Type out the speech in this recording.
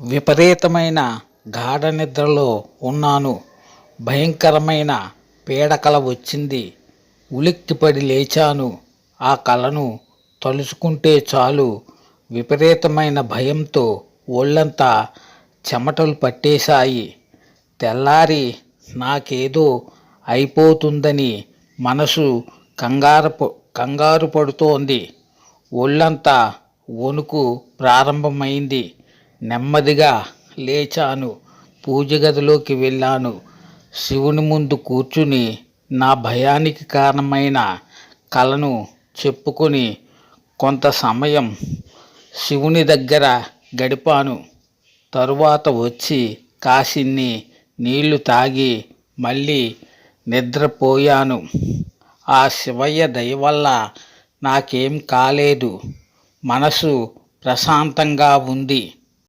విపరీతమైన గాఢ నిద్రలో ఉన్నాను. భయంకరమైన పీడకల వచ్చింది. ఉలిక్కిపడి లేచాను. ఆ కలను తలుచుకుంటే చాలు విపరీతమైన భయంతో ఒళ్ళంతా చెమటలు పట్టేశాయి. తెల్లారి నాకేదో అయిపోతుందని మనసు కంగారు పడుతోంది. ఒళ్ళంతా వణుకు ప్రారంభమైంది. నెమ్మదిగా లేచాను. పూజ గదిలోకి వెళ్ళాను. శివుని ముందు కూర్చుని నా భయానికి కారణమైన కలను చెప్పుకొని కొంత సమయం శివుని దగ్గర గడిపాను. తరువాత వచ్చి కాసిన్ని నీళ్లు తాగి మళ్ళీ నిద్రపోయాను. ఆ శివయ్య దయ వల్ల నాకేం కాలేదు. మనసు ప్రశాంతంగా ఉంది.